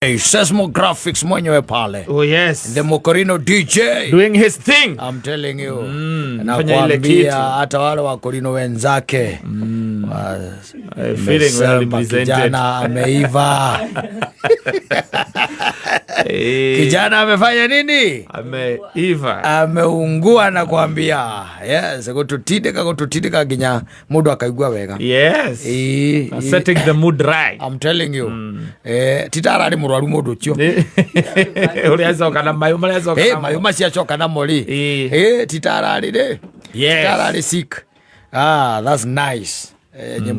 Seismographics mwenyewe pale. Oh yes. The Mokorino DJ doing his thing. I'm telling you. Nakwambia hata wale wa Korino wenzake. Feeling well represented. Kijana ameiva. Kijana amefanya nini? Ameiva. Ameungua na kuambia. Yes, gututindika ginya mundu akaigua wega. Yes. Setting the mood right. I'm telling you. Titara murwaru mundu cio. Uri azoka na mayu mari azoka. Mayu maciacoka na mori. Titara ri. Yes. Titara ri sick. That's nice.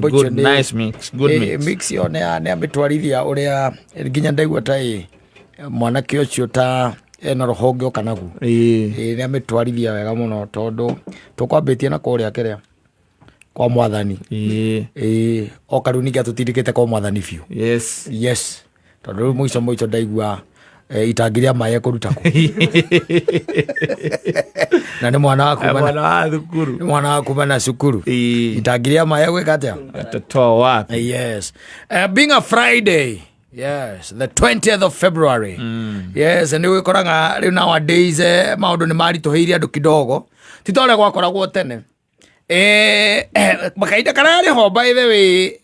Good, nice mix. Good mix. Mix yo ne amitwarithia uria nginya ndaigua tai mwanake ucio ta ena rohonge okanagu. Ne amitwarithia wega muno tondu tukwambitie na kuria kiria kwa mwathani. Okarunikia tutirikite kwa mwathani fiu. Yes. Tondu mwico ndaigua itangiria maye kurutako. Na ni mwana waku bana cukuru. Itangiria maye gwika atia? Atatoa wapi? Yes. Being a Friday. Yes, the 20th of February. Yes, and we koranga nowadays maundu ni marituhiria andu kidogo. Titore gwakoragwo tene. Makaida kana ri ho by the way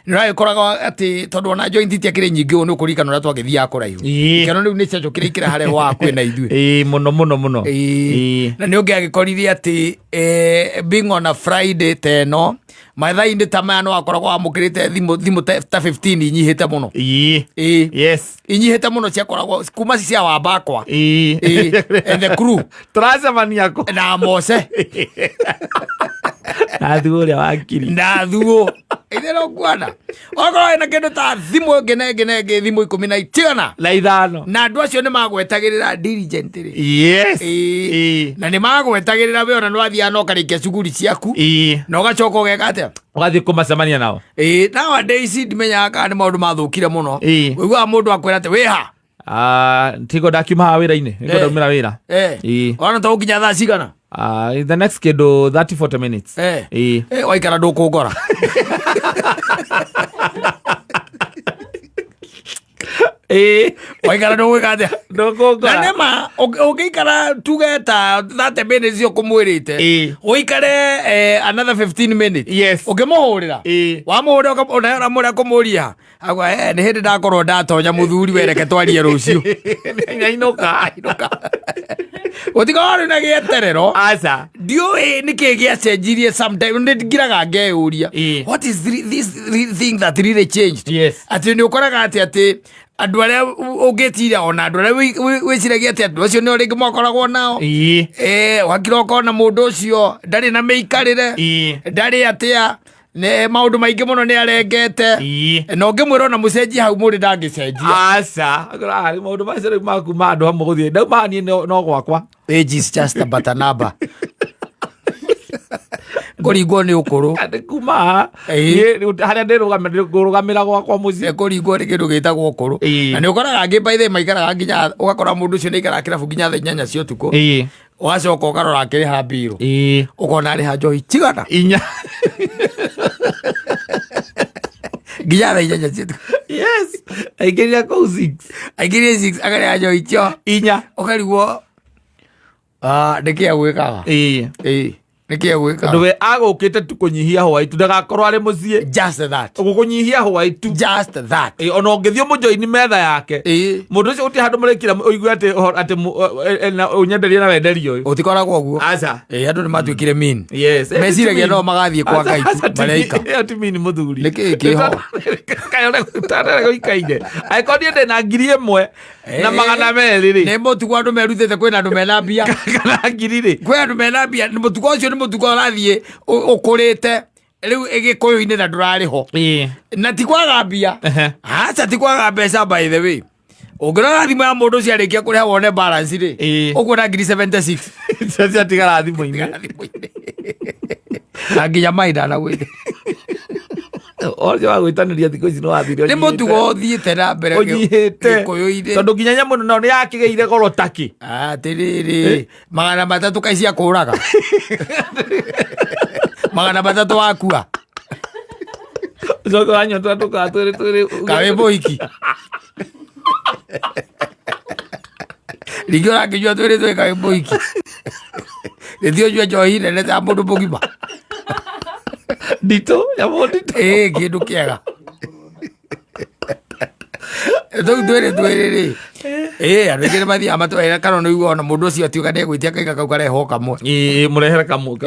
nĩraĩ koraga ati tondu ona joint itiakire nyingi onu kurikana ura twagithia kuraihu kana riu ni ciacukire ikira hare wa kwina ithue muno na ni ungi agikorithia ati being on a Friday teno mathaini ta maya no akoragwo amukirite thimu ta 15 inyihite muno. Yes, inyihite muno ciakoragwo kuma cia wambakwa and the crew trazamaniako na Mose nathuo ria wakiri nathuo ithero kwana okoro ina kindu ta thimu ngene thimu 15 na ithano na andu acio ni magwetagirira diligently. Yes. Na ni magwetagirira we ona no athia no karikia cuguri ciaku na ugacoka ugeka atia ugathi kumacemania nao. Nowadays ndimenyaga ni maundu mathukire muno wigua mundu akwira ati wiha tigo ndakiuma wira-ini niko ndaumira wira ona to ukinya thaa cigana the next kido 30-40 minutes waikara ndukungora waikara ndugwika atia ndukungora na nema ukikara tugeta 30 minutes ukumwirite uikare another 15 minutes. Yes. Ukimuhurira wamuhurira ona mura kumuria agwa ni hindi ndakorwo ndatonya muthuri wereke twarie rucio inuka utigori na gieterero asa dio niki giacenjirie sometime ndingiraga ngeuria what is this thing that really changed. Yes. Ati ni ukoraga ati andu aria ungitira ona andu aria wiciragia ati andu acio ni ringi mwakoragwo nao wakiroko na mundu ucio ndari na meikarire ndari atia ne maundu maingi muno ni arengete no ngimwira na mucenji hau muri ndangicenjia asa maundu macio makuma andu hamwe guthie ndauma ni no gwakwa age is just a but a number. Kuringwo ni ukuru kuma haria ndirugamira gwakwa mucii kuringwo ni kindu gitagwo ukuru na ni ukoraga ngi by the maikaraga nginya ugakora mundu ucio ni ikara kirabu nginya thaa 8 cia utuku wacoka ukarora akiriha mbiro ukona ariha njoi cigana inya nginya thaa 8 cia utuku. Yes, aigeria kou 6 akariha njoi cio inya ukarigwo ndikia gwikaga nikia gwika nduwe agukite tu kunyihia hwaitu ndagakorwo ari mucie just that gukunyihia hwaitu just that ona ungithio munjoini metha yake mundu ucio uti handu murekira uigwe ati unyenderia na wenderio uyu utikoragwo guo asa andu ni matwikire mean. Yes, meciragia no magathie kwa ngai malaika ati mean muthuri niki kiho kayona gutara goikaine aikondia ndena 1,000 na 200 ri ni mutugo andu meruthite kwina andu mena mbia kana 1,000 ri kwi andu mena mbia ni mutugo ucio ni mutugo rathie ukurite riu igikuyu-ini na ndurariho na tikwaga mbia aca tikwaga mbeca by the way ungirora thimu ya mundu ucio arikia kuriha wone balance ri ukwona 76 cia tigara thimu-ini na nginya maida na gwite ojo wagwitaniria thikũ ici no wathirio ni mutugo uthiite na mbere gikuyu-ini tondu nginya nyamu no ni yakigeire goro taki atiriri 300 kaisia kuraga 300 wakua Zoko anyo tu tukaturi kawe boiki Ligora kijua twere tweka boiki. Ndio jua johi nene ta mundu mugima. Dito, ya modito. Kindu kiega. Twere ri. Arigire mathi amatwera kana no igona mundu ucio atiuka ndegwitia kaika kau kareho kamwe. Murehera kamwe.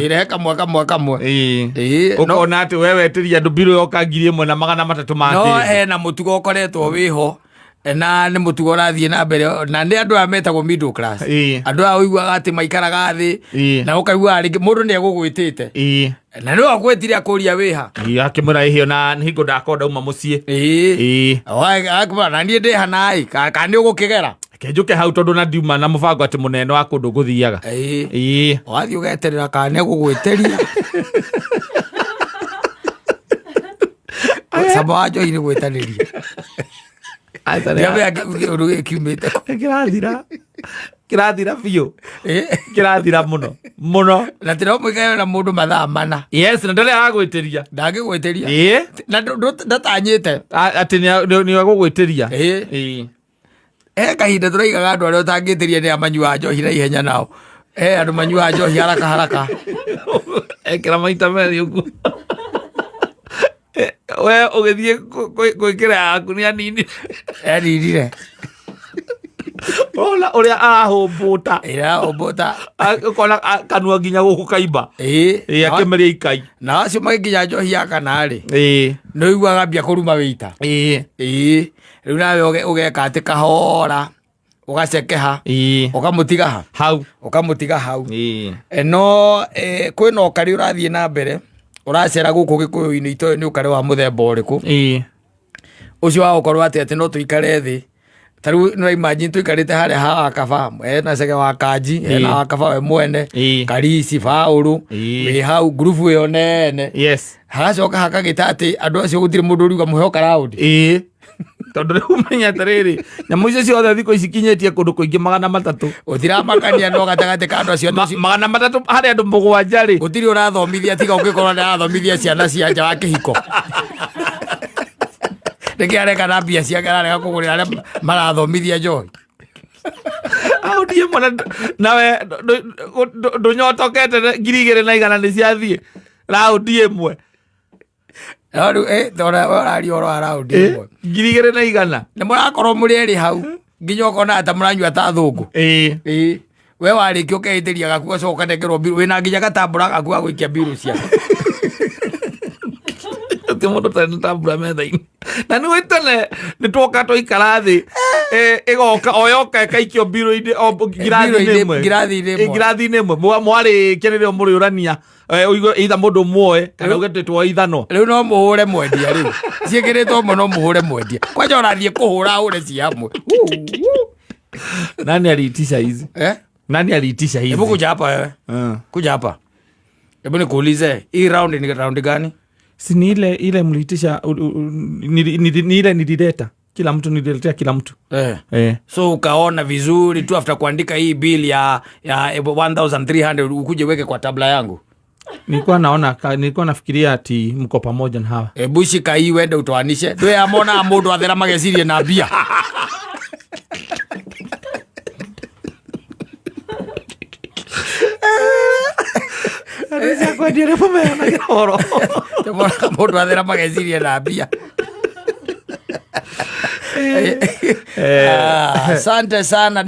Irehe kamwe. Ukona ati wewe tiria ndubiru yoka 1,300 mangĩ. No na mutugo ukoretwo wiho. Na nĩ mũtugo ũrathiĩ na mbere na nĩ andũ aya metagwo middle class. Andũ aya ũiguaga atĩ maikaraga thĩ na ũkaigua rĩngĩ mũndũ nĩ egũgwĩtĩte na nĩ wagwĩtire akũria wĩha akĩmũra ihio na hingo ndakonda uma mũciĩ na niĩ ndĩ hanaĩ kana nĩ ũgũkĩgera kenjũke hau tondũ na ndiuma na mũbango atĩ mũnene wa kũndũ ngũthiaga wathiĩ ũgeterera kana nĩ egũgwĩteria cama wa njohi nĩ gwĩtanĩria kirathira biũ kirathira mũno na tĩra mũikayo na mũndũ mathaa mana yes na ndarĩ agwĩtĩria ndangĩgwĩtĩria na ndatanyĩte atĩ nĩ agũgwĩtĩria kahinda tũraigaga andũ arĩa ũtangĩtĩria nĩ amanyuaga njohi na ihenya nao andũ manyuaga njohi haraka ekĩra maita merĩ ũguo we ũgĩthiĩ gwĩkĩra yaku nĩ aninire ona ũrĩa arahũmbũta ũkona kanua nginya gũkũ kaimba akĩmeria ikai na acio magĩkinya njohi ya kana-rĩ nĩ ũiguaga mbia kũruma wĩita rĩu nawe ũgeka atĩ kahora ũgacekeha ũkamũtiga hau no kwĩna ũkari ũrathiĩ na mbere ũracera gũkũ gĩkũyũ-inĩ itoĩ nĩ ũkari wa mũthemba ũrĩkũ ũcio wa gũkorwo atĩ no tũikare thĩ tarĩu no imagine tũikarĩte harĩa ha Wakaba na Chege wa Kanji na Wakaba we mwene Karisi Paũlũ wĩ hau ngurubu ĩyo nene hagacoka hakagĩta atĩ andũ acio gũtirĩ mũndũ ũriuga mũheo karaundi tondũ rĩu ũmenya atĩrĩrĩ nyamũ icio ciothe thikũ ici ikinyĩtie kũndũ kũingĩ 300 ũtiramakania no gatagatĩ ka andũ acio 300 harĩ andũ 7 gũtirĩ ũrathomithia tiga ũngĩkorwo nĩ arathomithia ciana cia nja wa kĩhiko nĩkĩ areka na mbia ciake ararega kũgũrĩra arĩa marathomithia njohi au ndiye mwana nawe ndũnyotokete 2,100 nĩ ciathiĩ raundi ĩmwe tora ũraria ũhoro wa raundi ĩmwe 2,100 nĩ mũrakorwo mũrĩ erĩ hau nginya ũkona ata mũranyua ta thũngũ we warĩkia ũkeitĩria gaku gacoka ũkanengerwo mbiru wĩna nginya gatambũra gaku ga gũikia mbiru ciaku ti mũndũ tarĩ na tambũra metha-inĩ na nĩ wĩtene nĩ twoka tũikara thĩ ĩgoka oyoka ĩkaikio mbiru-inĩ ngirathi-inĩ ĩmwe mwarĩkia nĩrĩo mũrĩũrania either mũndũ muoe kana ũgetĩtwo ithano rĩu no mũhũre mwendia rĩu ciĩkĩrĩtwo ũmwe no mũhũre mwendia kwanja ũrathiĩ kũhũra hũre ci hamwe nani aliitisha hizi nani aliitisha hizi hebu kuja hapa wewe kuja hapa hebu nikuulize hii round ni round gani si ni ile mliitisha ni ile nilileta kila mtu nililetea kila mtu so ukaona vizuri tu after kuandika hii bill ya 1300 ukuje weke kwa tabla yangu nilikuwa nafikiria ati mko pamoja na hawa hebu shika hii wende utoanishe ndwe amona mundu athera magecirie na bia Arisa kwa dire pomea na goro mundu athera magecirie na bia asante sana